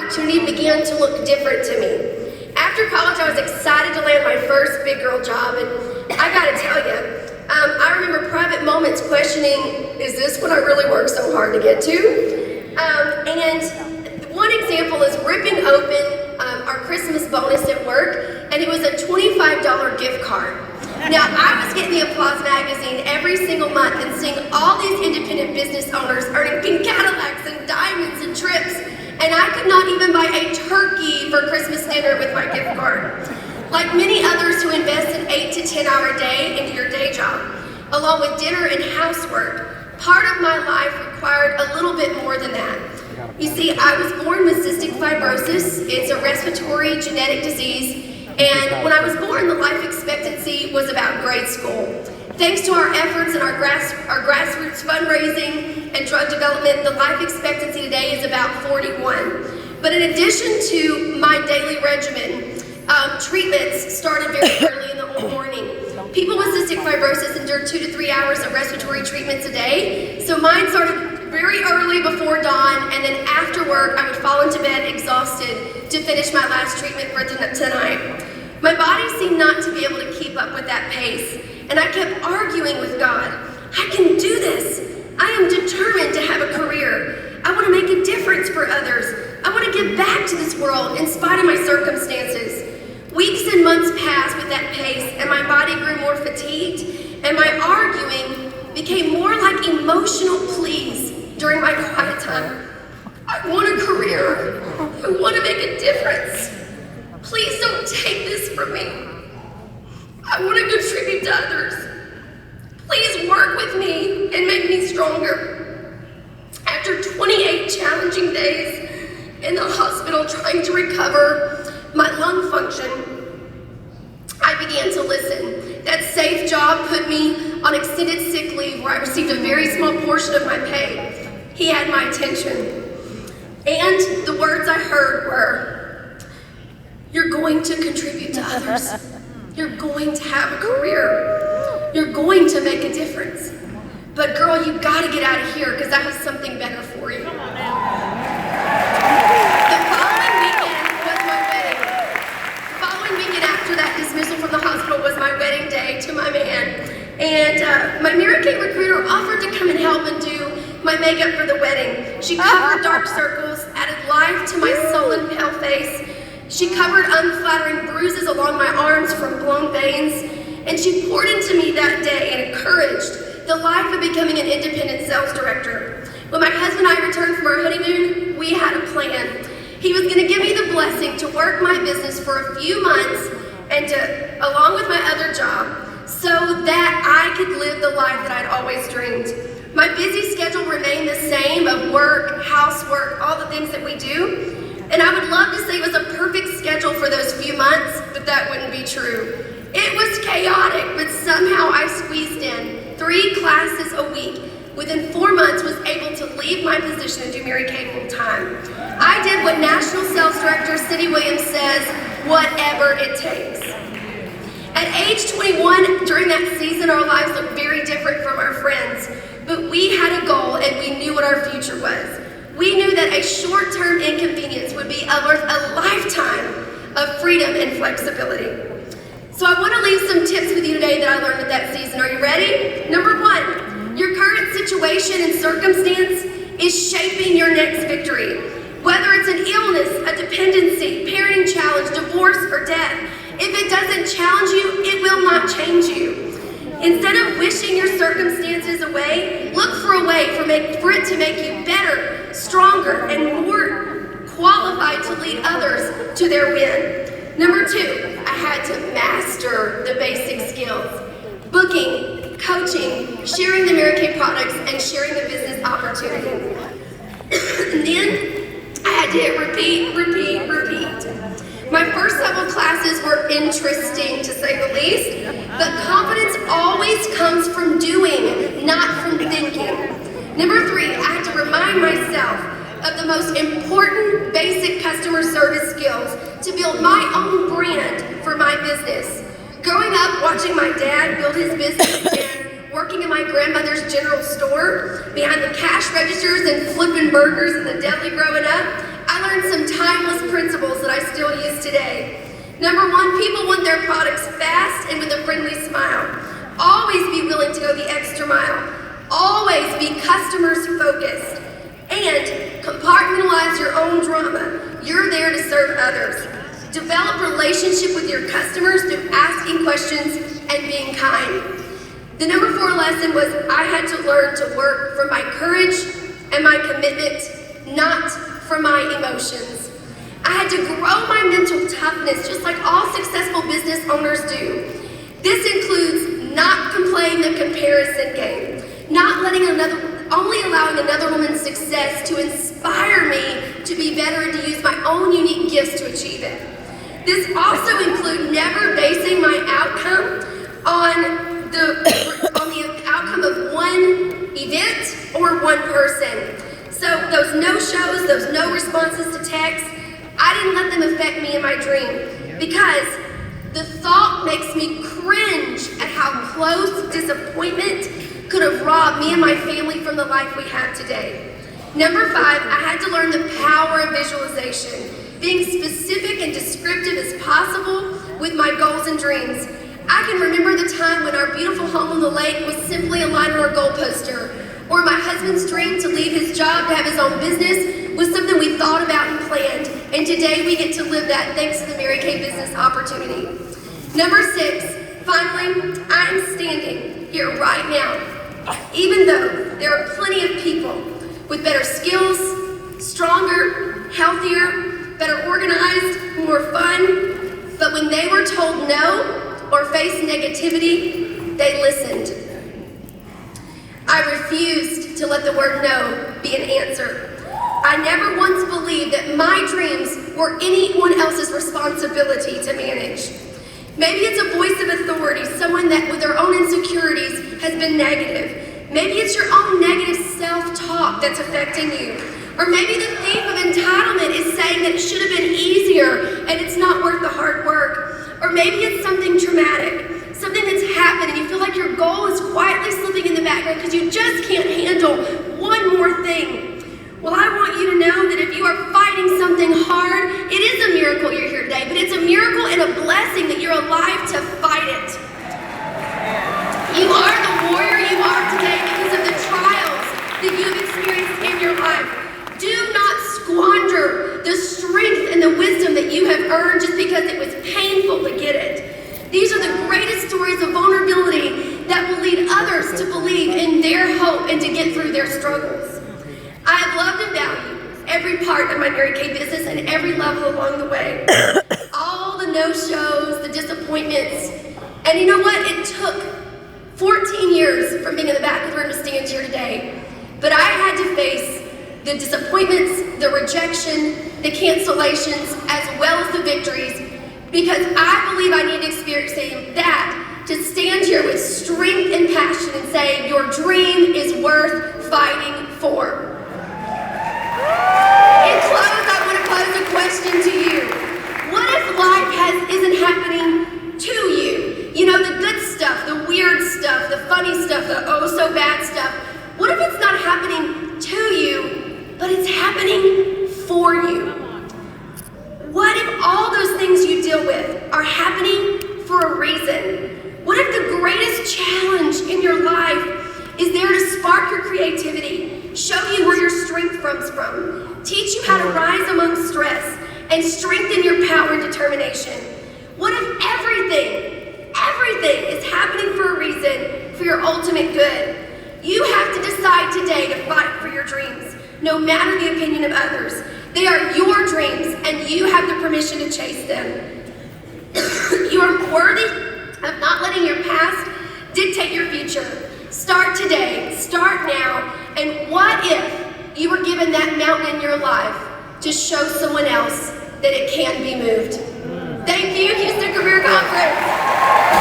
opportunity began to look different to me. After college, I was excited to land my first big girl job, and I gotta tell you, I remember private moments questioning, is this what I really worked so hard to get to? And one example is ripping open our Christmas bonus at work, and it was a $25 gift card. Now, I was getting the Applause magazine every single month and seeing all these independent business owners earning pink Cadillacs and diamonds and trips, and I could not even buy a turkey for Christmas dinner with my gift card. Like many others who invest an 8 to 10 hour day into your day job, along with dinner and housework, part of my life required a little bit more than that. You see, I was born with cystic fibrosis. It's a respiratory genetic disease. And when I was born, the life expectancy was about grade school. Thanks to our efforts and our grassroots fundraising and drug development, the life expectancy today is about 41. But in addition to my daily regimen, treatments started very early in the morning. People with cystic fibrosis endure 2 to 3 hours of respiratory treatments a day. So mine started very early before dawn, and then after work, I would fall into bed exhausted to finish my last treatment for tonight. My body seemed not to be able to keep up with that pace, and I kept arguing with God. I can do this. I am determined to have a career. I want to make a difference for others. I want to give back to this world in spite of my circumstances. Weeks and months passed with that pace, and my body grew more fatigued, and my arguing became more like emotional pleas during my quiet time. I want a career. I want to make a difference. Please don't take this from me. I want to contribute to others. Please work with me and make me stronger. After 28 challenging days in the hospital trying to recover my lung function, I began to listen. That safe job put me on extended sick leave where I received a very small portion of my pay. He had my attention. And the words I heard were, you're going to contribute to others. You're going to have a career. You're going to make a difference. But girl, you gotta get out of here because I have something better for you. Dismissal from the hospital was my wedding day to my man, and my Mary Kay recruiter offered to come and help and do my makeup for the wedding. She covered dark circles, added life to my sullen pale face. She covered unflattering bruises along my arms from blown veins, and she poured into me that day and encouraged the life of becoming an independent sales director. When my husband and I returned from our honeymoon, we had a plan. He was going to give me the blessing to work my business for a few months and to, along with my other job, so that I could live the life that I'd always dreamed. My busy schedule remained the same of work, housework, all the things that we do. And I would love to say it was a perfect schedule for those few months, but that wouldn't be true. It was chaotic, but somehow I squeezed in 3 classes a week. Within 4 months, was able to leave my position and do Mary Kay full time. I did what National Sales Director Cindy Williams says, whatever it takes. At age 21, during that season, our lives looked very different from our friends, but we had a goal and we knew what our future was. We knew that a short-term inconvenience would be worth a lifetime of freedom and flexibility. So I want to leave some tips with you today that I learned at that season. Are you ready? Number 1, your current situation and circumstance is shaping your next victory. Whether it's an illness, a dependency, parenting challenge, divorce, or death, if it doesn't challenge you, it will not change you. Instead of wishing your circumstances away, look for a way for it to make you better, stronger, and more qualified to lead others to their win. Number 2, I had to master the basic skills. Booking, coaching, sharing the Mary Kay products, and sharing the business opportunity. And then I had to hit repeat. My first several classes were interesting, to say the least, but confidence always comes from doing, not from thinking. Number 3, I had to remind myself of the most important basic customer service skills to build my own brand for my business. Growing up, watching my dad build his business and working in my grandmother's general store, behind the cash registers and flipping burgers in the deli growing up, I learned some time I still use today. Number one, people want their products fast and with a friendly smile. Always be willing to go the extra mile. Always be customers focused. And compartmentalize your own drama. You're there to serve others. Develop relationship with your customers through asking questions and being kind. The number 4 lesson was I had to learn to work for my courage and my commitment, not for my emotions. I had to grow my mental toughness just like all successful business owners do. This includes not playing the comparison game, only allowing another woman's success to inspire me to be better and to use my own unique gifts to achieve it. This also includes never basing my outcome on the outcome of one event or one person. So those no-shows, those no responses to texts, I didn't let them affect me in my dream because the thought makes me cringe at how close disappointment could have robbed me and my family from the life we have today. Number 5, I had to learn the power of visualization, being specific and descriptive as possible with my goals and dreams. I can remember the time when our beautiful home on the lake was simply a line on our goal poster, or my husband's dream to leave his job to have his own business was something we thought about and planned, and today we get to live that thanks to the Mary Kay Business opportunity. Number 6, finally, I am standing here right now, even though there are plenty of people with better skills, stronger, healthier, better organized, more fun, but when they were told no or faced negativity, they listened. I refused to let the word no be an answer. I never once believed that my dreams were anyone else's responsibility to manage. Maybe it's a voice of authority, someone that with their own insecurities has been negative. Maybe it's your own negative self-talk that's affecting you. Or maybe the thief of entitlement is saying that it should have been easier and it's not worth the hard work. Or maybe it's something traumatic, something that's happened and you feel like your goal is quietly slipping in the background because you just can't handle one more thing. Well, I want you to know that if you are fighting something hard, it is a miracle you're here today, but it's a miracle and a blessing that you're alive to fight it. You are the warrior you are today because of the trials that you've experienced in your life. Do not squander the strength and the wisdom that you have earned just because it was painful to get it. These are the greatest stories of vulnerability that will lead others to believe in their hope and to get through their struggles. I have loved and valued every part of my Mary Kay business and every level along the way. All the no-shows, the disappointments, and you know what? It took 14 years from being in the back of the room to stand here today. But I had to face the disappointments, the rejection, the cancellations, as well as the victories, because I believe I need to experience that to stand here with strength and passion and say, your dream is worth fighting for. In close, I want to pose a question to you. What if life isn't happening to you? You know, the good stuff, the weird stuff, the funny stuff, the oh-so-bad stuff. What if it's not happening to you, but it's happening for you? What if all those things you deal with are happening for a reason? What if the greatest challenge in your life is there to spark your creativity, show you where your strength comes from, teach you how to rise among stress, and strengthen your power and determination? What if everything is happening for a reason, for your ultimate good? You have to decide today to fight for your dreams, no matter the opinion of others. They are your dreams, and you have the permission to chase them. You are worthy of not letting your past dictate your future. Start today, start now, and what if you were given that mountain in your life to show someone else that it can be moved? Thank you, Houston Career Conference.